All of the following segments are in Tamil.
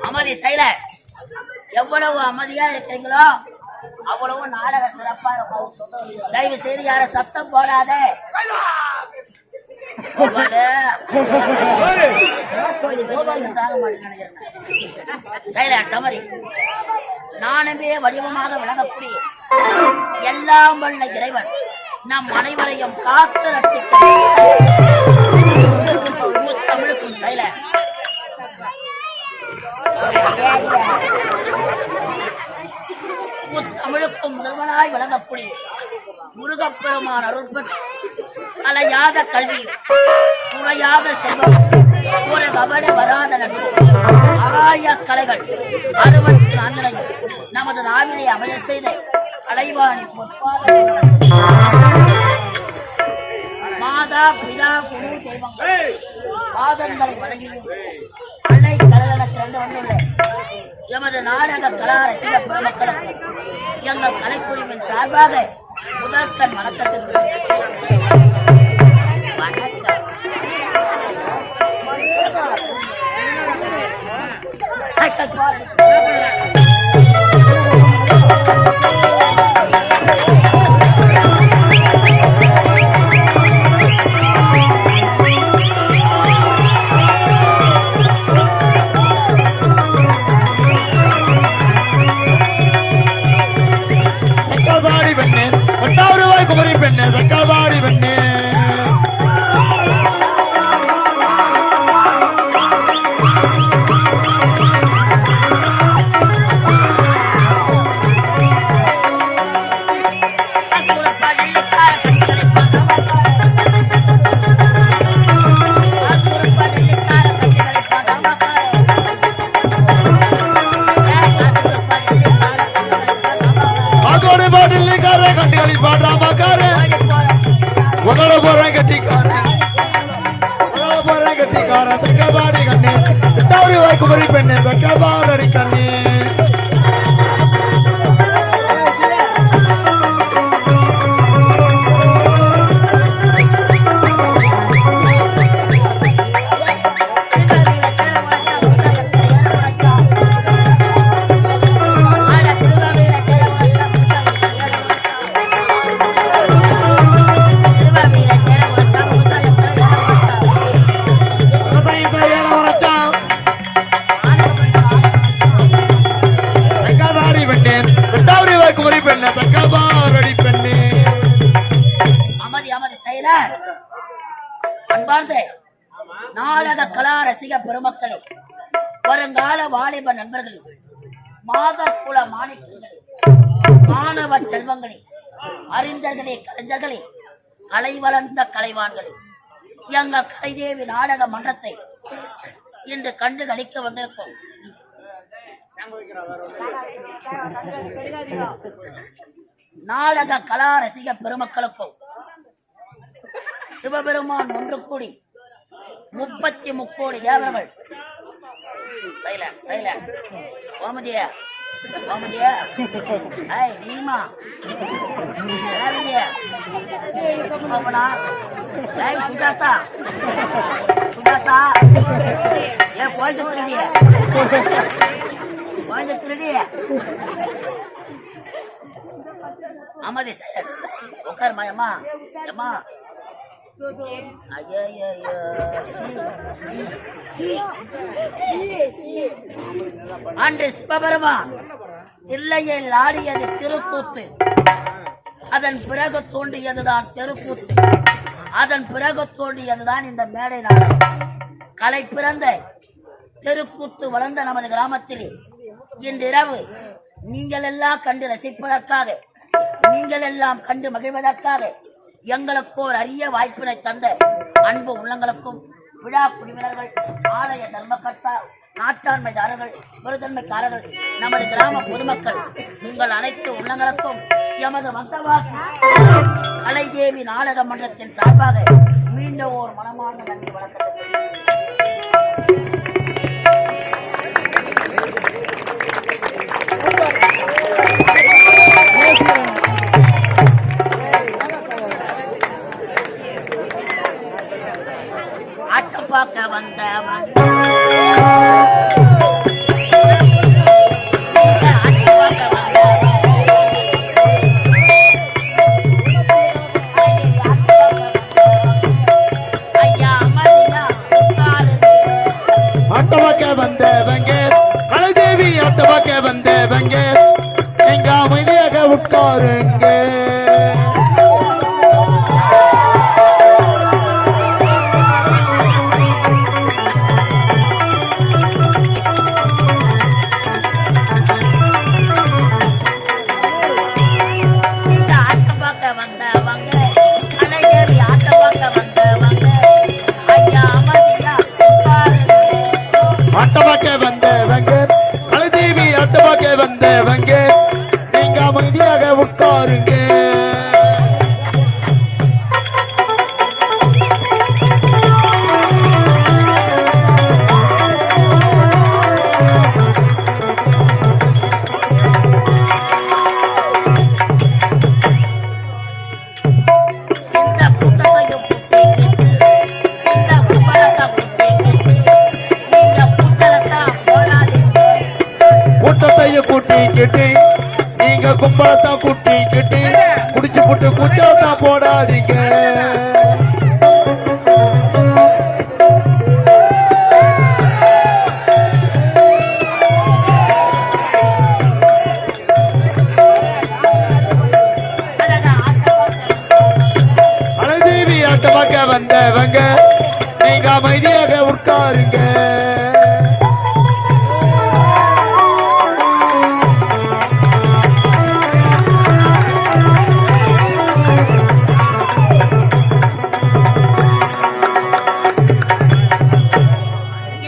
அமதி சைலண்ட். எவ்வளவு அமைதியா இருக்கிறீங்களோ அவ்வளவு நாடக சிறப்பா இருக்கும். தயவு செய்து யாரும் சத்தம் போடாத. நானுமே வடிவமாக விளங்கக்கூடிய எல்லாம் வல்ல இறைவன் நம் அனைவரையும் காத்து ரட்சிக்கும் சைலண்ட். தமிழுக்கும் முதல்வனாய் விளங்கக்கூடிய முருகப்பெருமான் அருள்பட்டு கலையாத கல்வி குறையாத செல்வம் ஒரு கபடி வராத நட்பு ஆய கலைகள் 64 நமது நாவிலே அமைய செய்த கலைவாணி மாதா பிதா குரு தெய்வங்கள் பாதங்களை வழங்கியும் அன்னை கலகல திறந்து வந்துள்ள எமது நாடக கலா ரசிக பெருமக்கள் எங்கள் கலைக்குழுவின் சார்பாக முதற்கண் வணக்கத்திற்கு பாடி பெண்ணே தக்கவாடி பெண்ணே பெண்ணே தக்கவாடி கண்ணே நாடக கலா ரசிக பெருமக்களே, வருங்கால வாலிப நண்பர்களே, மாதக்குல மாணிக்கங்களே, மாணவ செல்வங்களே, அறிஞர்களே, கலைஞர்களே, கலை வளர்ந்த கலைவான்களே, எங்கள் கலைதேவி நாடக மன்றத்தை இன்று கண்டு களிக்க வந்திருக்கும் நாடக கலா ரசிக பெருமக்களுக்கும் சிவபெருமான் ஒன்று கூடி 33 கோடி தேவர்கள் நீமா சுஜாதா சுஜாதா ஏ கோயந்த திருடிய அமதி உட்கார் மாயம்மா அம்மா அன்று சிவபெருமான் தில்லையில் ஆடியது திருக்கூத்து, அதன் பிறகு தோன்றியதுதான் தெருக்கூத்து, அதன் பிறகு தோன்றியதுதான் இந்த மேடை நாடகம். கலை பிறந்த தெருக்கூத்து வளர்ந்த நமது கிராமத்தில் இன்றிரவு நீங்கள் எல்லாம் கண்டு ரசிப்பதற்காக, நீங்கள் எல்லாம் கண்டு மகிழ்வதற்காக எங்களுக்கு ஒரு அரிய வாய்ப்பினை தந்த அன்பு உள்ளங்களுக்கும், விழா குடிவினர்கள், ஆலய தர்மகர்த்தா, நாட்டாண்மைதாரர்கள், விருதன்மைக்காரர்கள், நமது கிராம பொதுமக்கள், உங்கள் அனைத்து உள்ளங்களுக்கும் எமது வந்தவாசி கலைதேவி நாடக மன்றத்தின் சார்பாக மீண்டும் ஒரு மனமார்ந்த நன்றி வணக்கத்தை பார்க்க வந்தவன் ஆட்டவாக்க வந்தவங்க கலைதேவி ஆட்டவாக்க வந்தவங்க எங்க அமைதியாக உட்காருங்க. கூட்டிக்கிட்டு நீங்க கும்பலத்தான் கூட்டிக்கிட்டு குடிச்சு புட்டு குச்சலத்தான் போடாதீங்க. வந்தவங்க நீங்க அமைதியாக உட்காருங்க.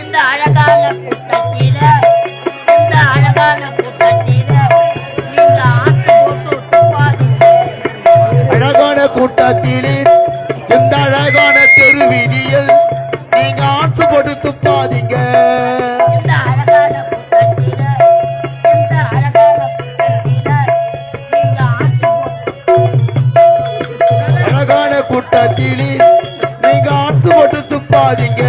இந்த அழகான கூட்டத்தில நீங்க ஆட்டு போட்டு துப்பாதீங்க. அழகான கூட்டத்திலே இந்த அழகான தெரு வீதியில் நீங்க ஆட்சி போட்டு துப்பாதீங்க. இந்த அழகான கூட்டத்தில நீங்க ஆட்டு அழகான கூட்டத்திலே நீங்க ஆட்சி போட்டு துப்பாதீங்க.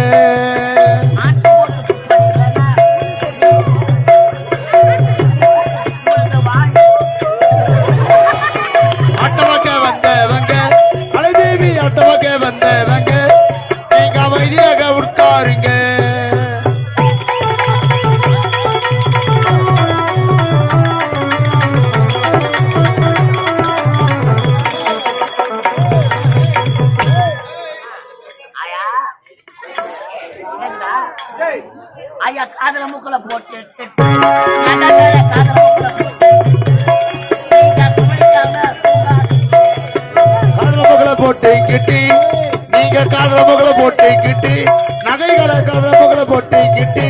ஆட்டவாக்க வந்தவங்க கலைதேவி ஆட்டவாக்க வந்தவங்க நீங்க அமைதியாக உட்காருங்க. ஆயா கேக்குதா? ஐயா காதல மூக்கல போட்டு காதல மூக்கல போட்டு நீங்க குடிக்காம காதல முகல போட்டு கிட்டி நீங்க காதல முகல போட்டு கிட்டி நகைகளை காதல முகல போட்டு கிட்டி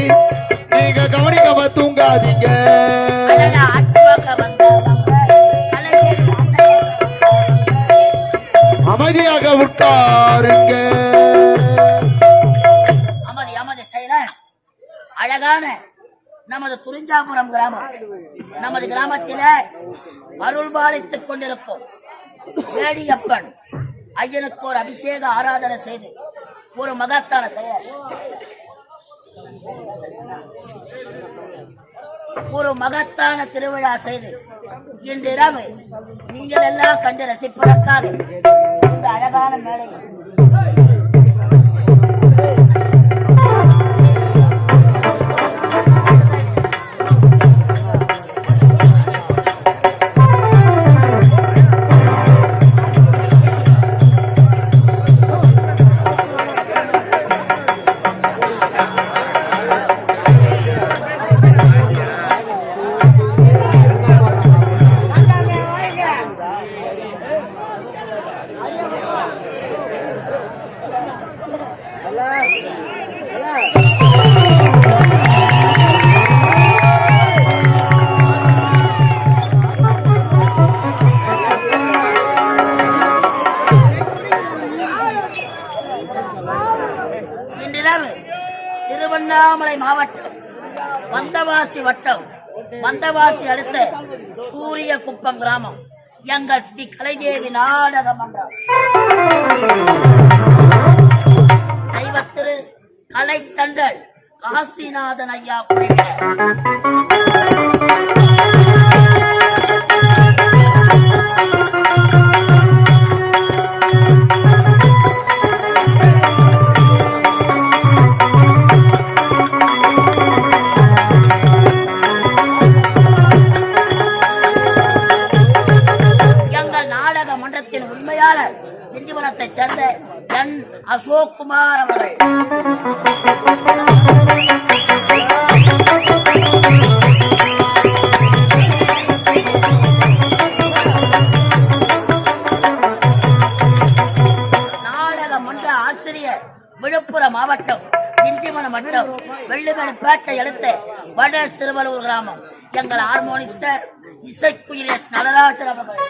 நீங்க கவனிக்காம தூங்காதீங்க. அமைதியாக உட்காருங்க. அழகான நமது குறிஞ்சாபுரம் கிராமம், நமது கிராமத்தில அருள் பாலித்துக் கொண்டிருக்கும் வேடியப்பன் ஐயனுக்கு ஒரு அபிஷேக ஆராதனை செய்து ஒரு மகத்தான செயல், ஒரு மகத்தான திருவிழா செய்து இன்றிரவு நீங்கள் எல்லாம் கண்டு ரசிப்பதற்காக இந்த அழகான மேடை திருவண்ணாமலை மாவட்டம் வந்தவாசி வட்டம் வந்தவாசி அடுத்த சூரிய குப்பம் கிராமம் எங்கள் ஸ்ரீ கலைதேவி நாடக மன்றம் தெய்வத்திரு கலைத்தண்டல் காசிநாதன் ஐயா உண்மையாளர் திண்டிவனத்தை சேர்ந்த என் அசோக் குமார் அவர்கள் நாடக மன்ற ஆசிரியர் விழுப்புரம் மாவட்டம் திண்டிவனம் வட்டம் வெள்ளிமணிப்பேட்டை அடுத்த வட சிறுவலூர் கிராமம் எங்கள் ஹார்மோனிஸ்டர் இசைக்குயில் எஸ் நடராஜன் அவர்கள்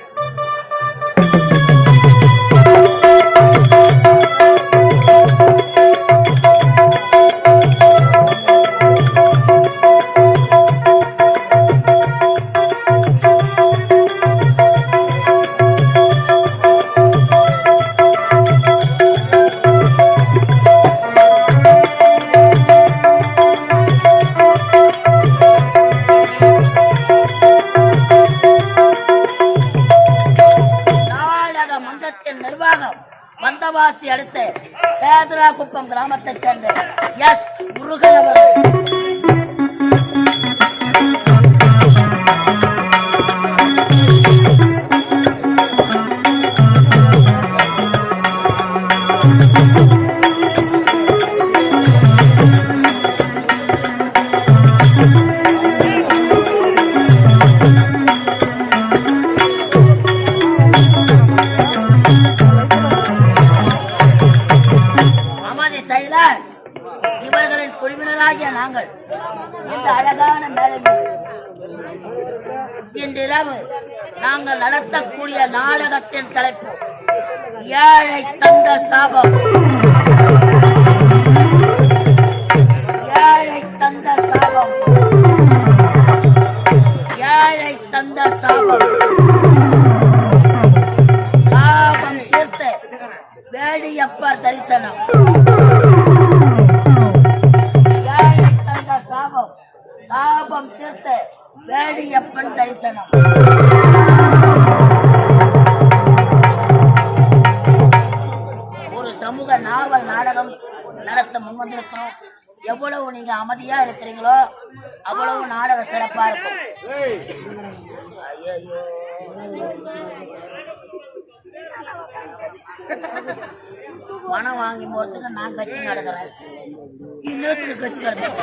வந்தவாசி அடுத்த சேதராகுப்பம் கிராமத்தை சேர்ந்த எஸ் முருகன் அவர்கள் இன்றைய நாடகத்தின் தலைப்பு ஏழை தந்த சாபம். ஏழை தந்த சாபம். ஏழை தந்த சாபம். சாபம் தீர்த்த வேடியப்பர் தரிசனம். ஏழை தந்த சாபம். சாபம் தீர்த்த வேடியப்பன் தரிசனம். ஒரு சமூக நாவல் நாடகம் நடத்த முன்வந்திருக்கிறோம். எவ்வளவு நீங்க அமைதியா இருக்கிறீங்களோ அவ்வளவு நாடகம் சிறப்பா இருக்கும். ஐயோ, பணம் வாங்கி போறதுக்கு நான் கட்சி நடக்கிறேன், இன்னொருத்தருக்கு கட்சி கிடக்கிறேன்.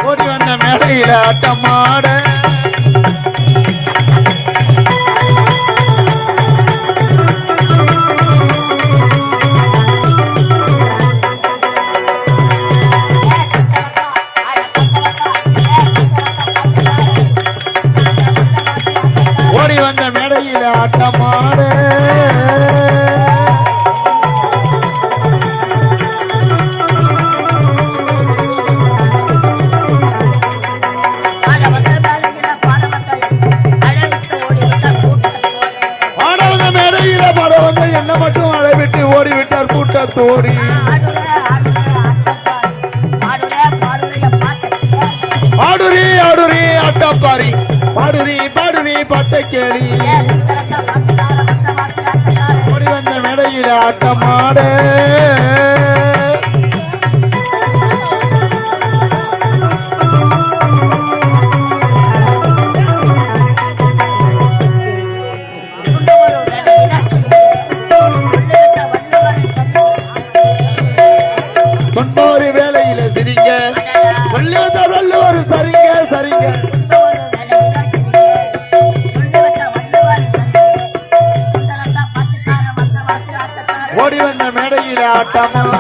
ஓடி வந்த மேடையில ஆட்டமாட ஓடி வந்த மேடையில ஆட்டமாட என்ன மட்டும் அழைவிட்டு ஓடிவிட்டார் கூட்டத்தோடி. பாடுரி ஆடுரி அட்டப்பாரி பாடுரி பாடுரி பாட்டை கேளி. ஓடி வந்த மேடையில் ஆட்டமாட தொண்ணூறு வேலையில சிரிங்க வள்ளுவர் சரிங்க சரிங்க. ஓடி வந்த மேடையில ஆட்டமா